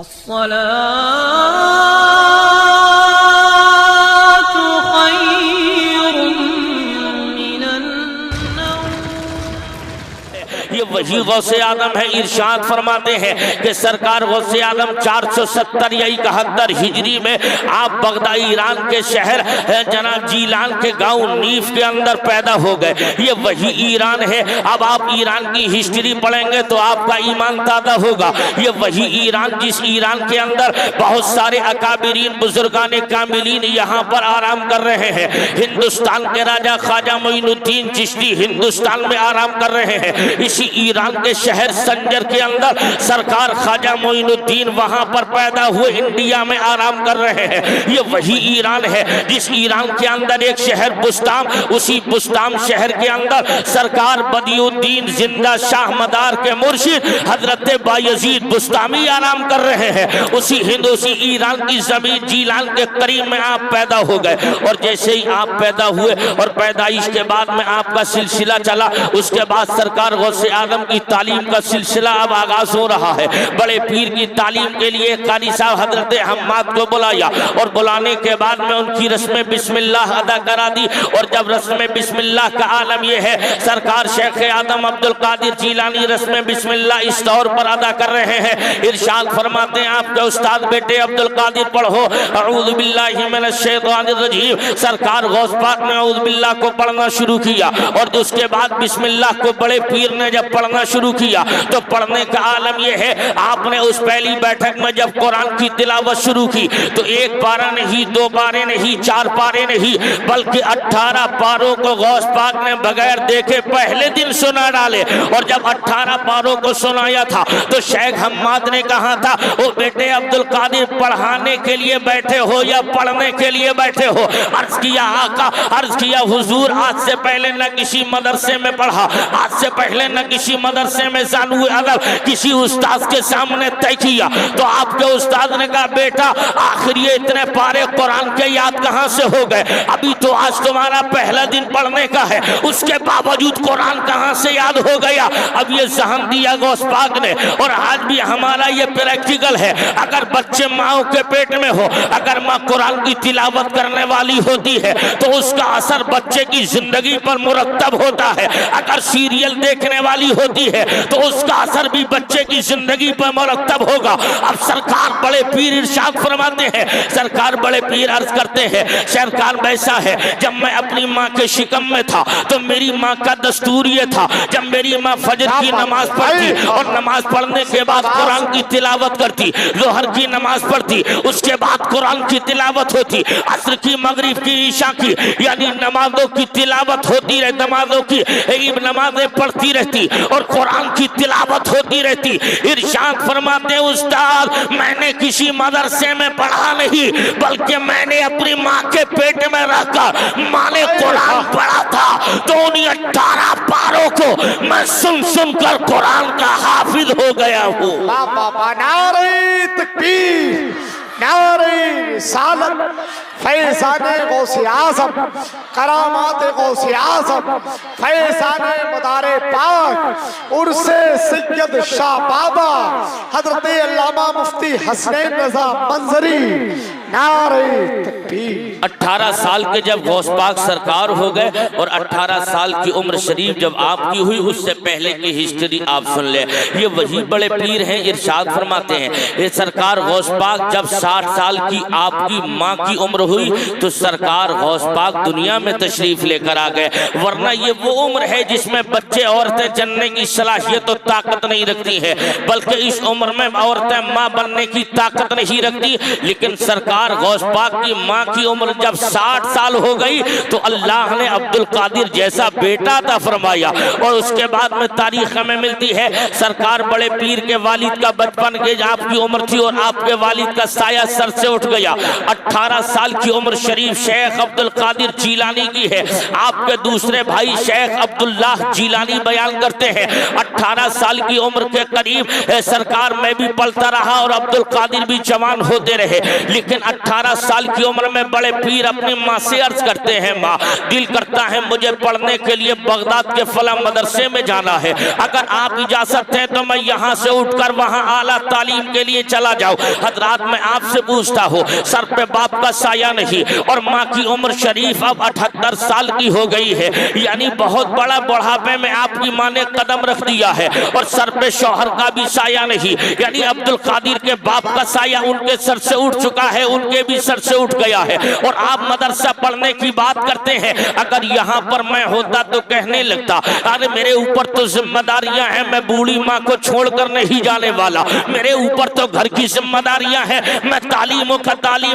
अस्सलातु खैरुम मिनन्नौम। ये वही गौसे आदम है। इरशाद फरमाते हैं कि सरकार गौसे आदम 470 या 71 हिजरी में आप बगदाद ईरान के शहर जनाब जीलान के गांव नीफ के अंदर पैदा हो गए। ये वही ईरान है। अब आप ईरान की हिस्ट्री पढ़ेंगे तो आपका ईमान ताज़ा होगा। ये वही ईरान जिस ईरान के अंदर बहुत सारे अकाबिरीन बुजुर्गान कामिलीन यहाँ पर आराम कर रहे हैं। हिंदुस्तान के राजा ख्वाजा मोइनुद्दीन चिश्ती हिंदुस्तान में आराम कर रहे हैं। इसी ईरान के शहर संजर के अंदर सरकार ख्वाजा मोइनुद्दीन वहां पर पैदा हुए इंडिया में आराम कर रहे हैं। ये वही ईरान है जिस ईरान के अंदर एक शहर बुस्ताम, उसी बुस्ताम शहर के अंदर सरकार बदियुद्दीन जिंदा शाह मदार के मुर्शिद हजरत बायजीद बुस्तामी आराम कर रहे हैं। उसी ईरान की जमीन जीलान के करीब में आप पैदा हो गए। और जैसे ही आप पैदा हुए और पैदाइश के बाद में आपका सिलसिला चला, उसके बाद सरकार गौसे आदम की तालीम का सिलसिला अब आगाज हो रहा है। बड़े पीर की तालीम के लिए कारी साहब हजरत हम्माद को बुलाया और बुलाने के बाद में उनकी रस्म बिस्मिल्लाह अदा करा दी। और जब रस्म बिस्मिल्लाह का आलम यह है, सरकार शेख आदम अब्दुल कादिर जीलानी रस्म बिस्मिल्लाह इस तौर पर अदा कर रहे हैं। इरशाद फरमाते हैं आपके उस्ताद बेटे अब्दुल कादिर पढ़ो अऊज़ु बिल्लाहि मिनश शैतानिर रजीम। सरकार गौस पाक ने अऊज़ु बिल्लाह को पढ़ना शुरू किया और उसके बाद बिस्मिल्लाह को बड़े पीर ने जब पढ़ना शुरू किया तो पढ़ने का आलम यह है, आपने उस पहली बैठक में जब कुरान की तिलावत शुरू की तो एक पारा नहीं, दो पारे नहीं, चार पारे नहीं, बल्कि 18 पारों को गौस पाक ने बगैर देखे पहले दिन सुना डाले। और जब 18 पारों को सुनाया था तो शेख हम्माद ने कहा था, ओ बेटे अब्दुल कादिर पढ़ाने के लिए बैठे हो या पढ़ने के लिए बैठे हो? अर्ज किया आका, अर्ज किया हुजूर, आज से पहले न किसी मदरसे में पढ़ा, आज से पहले न किसी मदरसे में जानू अदब किसी उस्ताद के सामने तय किया। तो आपके उस्ताद ने कहा, बेटा आखिर ये इतने पारे कुरान के याद कहाँ से हो गए? अभी तो आज तुम्हारा पहला दिन पढ़ने का है, उसके बावजूद कुरान कहाँ से याद हो गया? अब ये जहन दिया गौस पाक ने। और आज भी हमारा ये प्रैक्टिकल है, अगर बच्चे माओ के पेट में हो, अगर माँ कुरान की तिलावत करने वाली होती है तो उसका असर बच्चे की जिंदगी पर मुरतब होता है। अगर सीरियल देखने वाली होती है तो उसका असर भी बच्चे की जिंदगी पर मुरतब होगा। अब सरकार बड़े पीर इरशाद फरमाते हैं, सरकार बड़े पीर अर्ज करते हैं, सरकार वैसा है, जब मैं अपनी माँ के शिकम में था तो मेरी माँ का दस्तूर ये था, जब मेरी माँ फजर की नमाज पढ़ती और नमाज पढ़ने के बाद कुरान की तिलावत करती, जोहर की नमाज पढ़ती, उसके बाद कुरान की तिलावत होती, असर की, मगरिब की, ईशा की, यानी नमाजों की तिलावत होती रहे, नमाजों की नमाजें पढ़ती रहती और कुरान की तिलावत होती रहती। इरशाद फरमाते उस्ताद, मैंने किसी मदरसे में पढ़ा नहीं, बल्कि मैंने अपनी माँ के पेट में रहकर माँ ने कुरान पढ़ा था तो उन 18 पारों को मैं सुन सुन कर कुरान का हाफिज हो गया हूँ। नारे तकबीर, नारे रिसालत, फैज़ाने गौसे आज़म, करामात गौसे आज़म, फैज़ाने मदारे पाक, उर्से सैयद शाह बाबा हजरत अल्लामा मुफ्ती हसनैन रज़ा मंजरी। नारे तकबीर। 18 साल के जब गौस पाक सरकार हो गए और 18 साल की उम्र शरीफ जब आपकी हुई, उससे पहले की हिस्ट्री आप सुन ले। ये वही बड़े पीर हैं, इरशाद फरमाते हैं, ये सरकार गौस पाक जब 60 साल की आपकी माँ की उम्र हुई तो सरकार गौस पाक दुनिया में तशरीफ लेकर आ गए। वरना ये वो उम्र है जिसमें बच्चे औरतें जनने की सलाहियत और ताकत नहीं रखती है, बल्कि इस उम्र में औरतें माँ बनने की ताकत नहीं रखती। लेकिन सरकार गौस पाक की माँ की उम्र जब 60 साल हो गई तो अल्लाह ने अब्दुल कादिर जैसा बेटा अता फरमाया। और उसके बाद में तारीख हमें मिलती है, सरकार बड़े पीर के वालिद का बचपन के आपकी उम्र थी और आपके वालिद का साया सर से उठ गया। 18 साल की उम्र शरीफ शेख अब्दुल कादिर जीलानी की है। आपके दूसरे भाई शेख अब्दुल्लाह जीलानी बयान करते हैं 18 साल की उम्र के करीब सरकार में भी पलता रहा और अब्दुल कादिर भी जवान होते रहे। लेकिन 18 साल की उम्र में बड़े पीर अपनी माँ से अर्ज करते हैं, माँ दिल करता है मुझे पढ़ने के लिए बगदाद के फला मदरसे में जाना है, अगर आप इजाजत है तो मैं यहाँ से उठकर वहाँ आला तालीम के लिए चला जाऊँ। हजरात मैं आपसे पूछता हूँ, सर पे बाप का साया नहीं और माँ की उम्र शरीफ अब 78 साल की हो गई है, यानी बहुत बड़ा बुढ़ापे में आपकी माँ ने कदम रख दिया है, और सर पे शौहर का भी साया नहीं, यानी अब्दुल कादिर के बाप का साया उनके सर से उठ चुका है, उनके भी सर से उठ गया है, और आप मदरसा पढ़ने की बात करते हैं। अगर यहाँ पर मैं होता तो कहने लगता, अरे मेरे ऊपर तो जिम्मेदारियां हैं, मैं बूढ़ी माँ को छोड़कर नहीं जाने वाला, मेरे ऊपर तो घर की जिम्मेदारियां हैं, मैं तालीम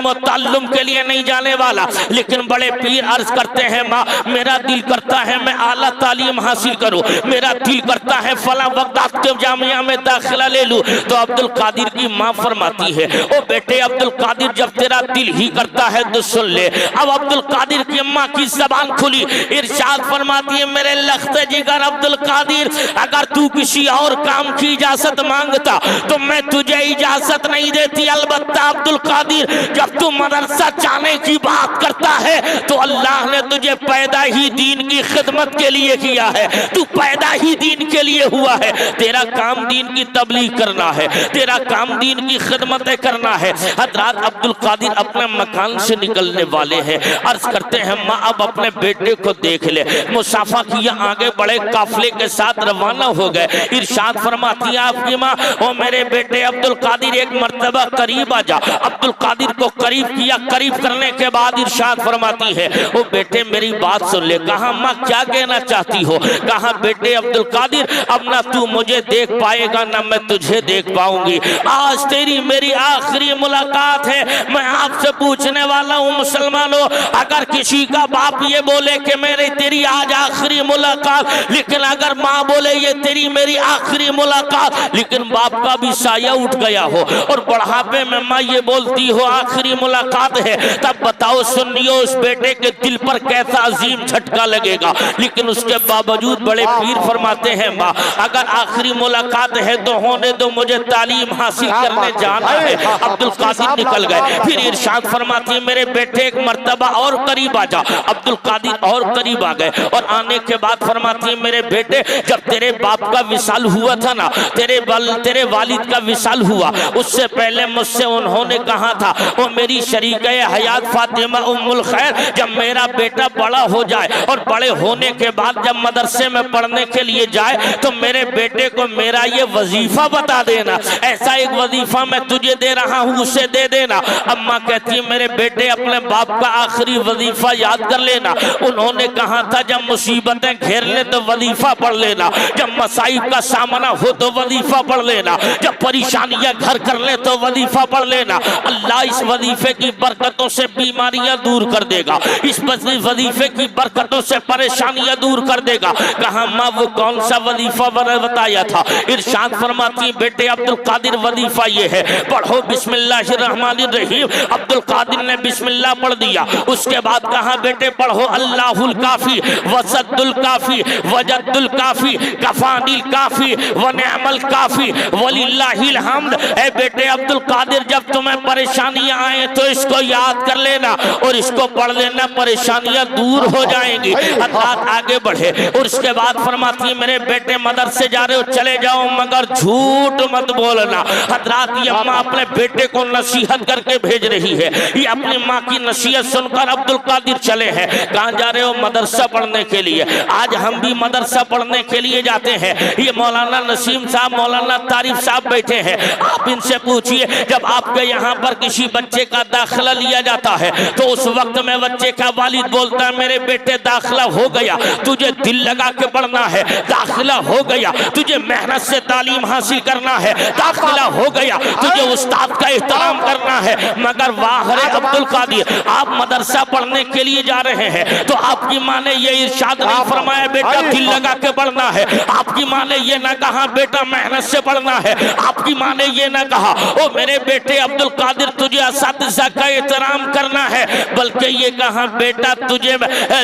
और ताल्लुम के लिए नहीं जाने वाला। लेकिन बड़े पीर अर्ज करते हैं, माँ मेरा दिल करता है मैं आला तालीम हासिल करूं, मेरा दिल करता है फला बगदाद के जामिया में दाखिला ले लूं। तो अब्दुल कादिर की माँ फरमाती है, ओ बेटे अब्दुल कादिर जब तेरा दिल ही करता है तो सुन ले। अब अब्दुल कादिर की माँ की जबान खुली, इरशाद फरमाती है, मेरे लख्ते जिगर अब्दुल कादिर, अगर तू किसी और काम की इजाजत मांगता तो मैं तुझे इजाजत नहीं देती। अलबत्ता अब्दुल कादिर जब तू मदरसा जाने की बात करता है तो अल्लाह ने तुझे पैदा ही दीन की खिदमत के लिए किया है, तू पैदा ही दीन के लिए हुआ है, तेरा काम दीन की तबलीग करना है, तेरा काम दीन की खिदमत करना है। हजरात अब्दुल कादिर अपने मकान से निकलने वाले हैं, अर्ज करते हैं, माँ अब अपने बेटे को देख ले। मुसाफा किया, आगे बड़े काफिले के साथ रवाना हो गए। इरशाद फरमाती है आपकी माँ, ओ मेरे बेटे अब्दुल कादिर एक मर्तबा करीब आ जा। अब्दुल कादिर को करीब किया, करीब करने के बाद इरशाद फरमाती है, ओ बेटे मेरी बात सुन ले। कहा माँ क्या कहना चाहती हो? कहा बेटे अब्दुल कादिर अब ना तू मुझे देख पाएगा ना मैं तुझे देख पाऊंगी, आज तेरी मेरी आखिरी मुलाकात है। मैं आपसे पूछने वाला हूँ मुसलमानों, अगर किसी का बाप ये बोले कि मेरी तेरी आज आखिरी मुलाकात, लेकिन अगर माँ बोले ये तेरी मेरी आखिरी मुलाकात, लेकिन बाप का भी साया उठ गया हो और बढ़ापे में माँ ये बोलती हो आखिरी मुलाकात है, तब बताओ सुनियो उस बेटे के दिल पर कैसा अजीम झटका लगेगा। लेकिन उसके बावजूद बड़े पीर फरमाते हैं, माँ अगर आखिरी मुलाकात है तो होने दो, मुझे तालीम हासिल करने जाना है। अब्दुल कादिर निकल गए। फिर इरशाद फरमाती है, मेरे बेटे एक मर्तबा और करीब आ जा। अब्दुल कादिर और करीब आ गए और आने के बाद फरमाती है, मेरे बेटे जब तेरे बाप का विसाल हुआ था ना, तेरे वालिद का विसाल हुआ, उससे पहले मुझसे उन्होंने कहा था, वो मेरी शरीके हयात फातिमा उम्मुल खैर, जब मेरा बेटा बड़ा हो जाए और बड़े होने के बाद जब मदरसे में पढ़ने के लिए जाए तो मेरे बेटे को मेरा ये वजीफा बता देना, ऐसा एक वजीफा मैं तुझे दे रहा हूँ उसे दे देना। अम्मा कहती है, मेरे बेटे अपने बाप का आखिरी वजीफा याद कर लेना। उन्होंने कहा था जब मुसीबतें घेर ले तो वजीफा पढ़ लेना, जब मसाइब का सामना हो तो वजीफा पढ़ लेना, जब परेशानियां घर कर ले तो वजीफा पढ़ लेना। अल्लाह इस वजीफे की बरकतों से बीमारियां दूर कर देगा, इस वजीफे की बरकतों से परेशानियां दूर कर देगा। कहा माँ वो कौन सा वजीफा बताया था? इरशाद फरमाती, बेटे अब्दुल कादिर वजीफा ये है, पढ़ो बिस्मिल्लाहिर्रहमानिर्रहीम। अब्दुल कादिर ने बिस्मिल्लाह पढ़ दिया। उसके बाद कहा बेटे पढ़ो अल्लाहुल काफी वसद्दुल काफी वजद्दुल काफी कफानिल काफी व निअमल काफी वलिल्लाहिल हम्द। ए बेटे अब्दुल कादिर जब तुम्हें परेशानियां आए तो इसको याद कर लेना और इसको पढ़ लेना, परेशानियां दूर हो जाएंगी। अर्थात आगे बढ़े और उसके बाद फरमाती है, मेरे बेटे मदरसे जा रहे हो चले जाओ मगर झूठ मत बोलना। हजरात ये माँ अपने बेटे को नसीहत करके भेज रही है। ये अपनी माँ की नसीहत सुनकर अब्दुल कादिर चले हैं। कहाँ जा रहे हो? मदरसा पढ़ने के लिए। आज हम भी मदरसा पढ़ने के लिए जाते हैं। ये मौलाना नसीम साहब, मौलाना तारिफ साहब बैठे हैं, आप इनसे पूछिए जब आपके यहाँ पर किसी बच्चे का दाखिला लिया जाता है तो उस वक्त में बच्चे का वालिद बोलता है, मेरे बेटे दाखिला हो गया, तुझे दिल लगा के पढ़ना है, दाखिला हो गया, तुझे मेहनत से तालीम हासिल करना है, दाखिला हो गया, तुझे उस्ताद का एहतराम करना है। मगर वाह रे अब्दुल कादिर, आप मदरसा पढ़ने के लिए जा रहे हैं तो आपकी माँ ने ये इरशाद नहीं फरमाया बेटा दिल लगा के पढ़ना है, आपकी माँ ने ये ना कहा बेटा मेहनत से पढ़ना है, आपकी माँ ने ये ना कहा ओ मेरे बेटे अब्दुल कादिर तुझे असातिज़ा का एहतराम करना है, बल्कि ये कहा बेटा तुझे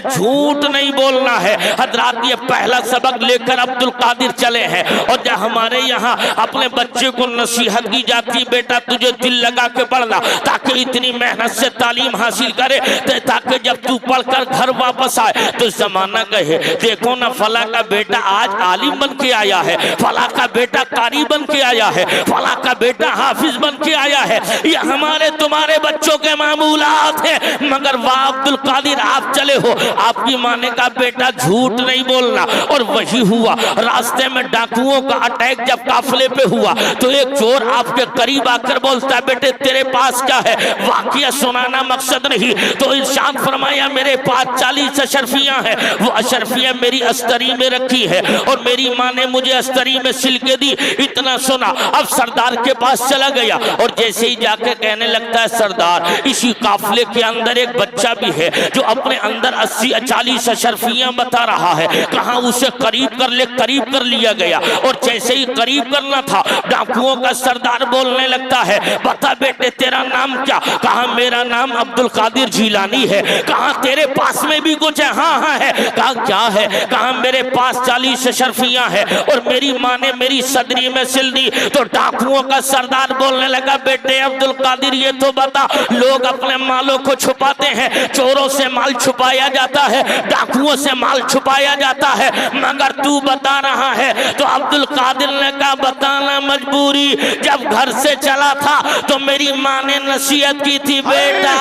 झूठ नहीं बोलना है। हजरात ये पहला सबक लेकर अब्दुल कादिर चले हैं। और जब हमारे यहाँ अपने बच्चे को नसीहत की जाती बेटा तुझे दिल लगा के पढ़ना, ताकि इतनी मेहनत से तालीम हासिल करे, ताकि जब तू पढ़कर घर वापस आए तो जमाना कहे देखो ना फला का बेटा आज आलिम बन के आया है, फला का बेटा कारी बन के आया है, फला का बेटा हाफिज बन के आया है। ये हमारे तुम्हारे बच्चों के मामूलात हैं। मगर वाह अब्दुल कादिर आप चले हो, आपकी माने का बेटा झूठ नहीं बोलना। और वही हुआ, रास्ते में डाकुओं का अटैक जब काफिले पे हुआ तो एक चोर आपके करीब आकर बोलता है बेटे तेरे पास क्या है, वाकया सुनाना मकसद नहीं। तो इरशाद फरमाया मेरे पास 40 अशरफियां हैं, वो अशरफियां मेरी अस्तरी में रखी है और मेरी माँ ने मुझे अस्तरी में सिल के दी। इतना सुना अब सरदार के पास चला गया और जैसे ही जाकर कहने लगता है सरदार इसी काफिले के अंदर एक बच्चा भी है जो अपने अंदर 80-40 अशरफियां बता रहा है, कहाँ उसे करीब कर ले। करीब कर लिया गया और जैसे ही करीब करना था डाकुओं का सरदार बोलने लगता है बता बेटे तेरा नाम क्या, कहा मेरा नाम अब्दुल कादिर जिलानी है, कहा तेरे पास में भी कुछ है, हाँ हाँ है, कहा क्या है, कहा मेरे पास 40 अशरफियां है और मेरी माँ ने मेरी सदरी में सिल दी। तो डाकुओं का सरदार बोलने लगा बेटे अब्दुल कादिर ये तो बता, लोग अपने मालों को छुपाते हैं, चोरों से माल छुपाया जाता है, डाकुओं से माल छुपाया जाता है, मगर तू बता रहा है। तो अब्दुल कादिर ने कहा बताना मजबूरी, जब घर से चला था तो मेरी माँ ने नसीहत की थी बेटा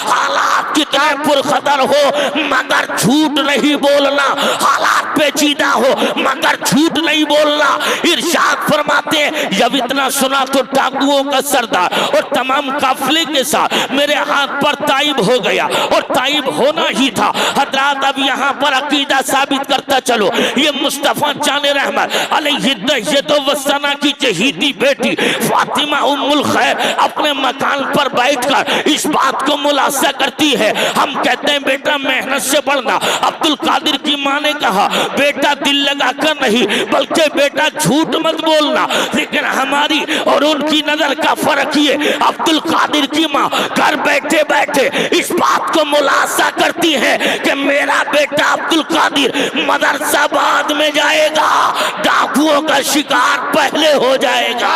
हालात कितने पुरखतर हो मगर झूठ नहीं बोलना, हालात पेचीदा हो मगर झूठ नहीं बोलना। इरशाद फरमाते जब इतना सुना तो डाकुओं का सरदार और तमाम काफिले के साथ मेरे हाथ पर ताइब हो गया और ताइब होना ही था। हजरात अब यहाँ पर अकीदा साबित करता चलो, ये मुस्तफा जाने रहमत अलैहिस्सलाम की चहीती बेटी फातिमा उम्मुल खैर अपने मकान पर बैठकर इस बात को मुलासा करती है। हम कहते हैं बेटा मेहनत से पढ़ना। अब्दुल कादिर की माँ ने कहा बेटा दिल लगाकर नहीं बल्कि बेटा झूठ मत बोलना, लेकिन हमारी और उनकी नजर का फर्क ये अब्दुल कादिर की माँ घर बैठे बैठे इस बात को मुलासा करती है कि मेरा बेटा अब्दुल कादिर मदरसा बाद में जाएगा, डाकुओं का शिकार पहले हो जाएगा।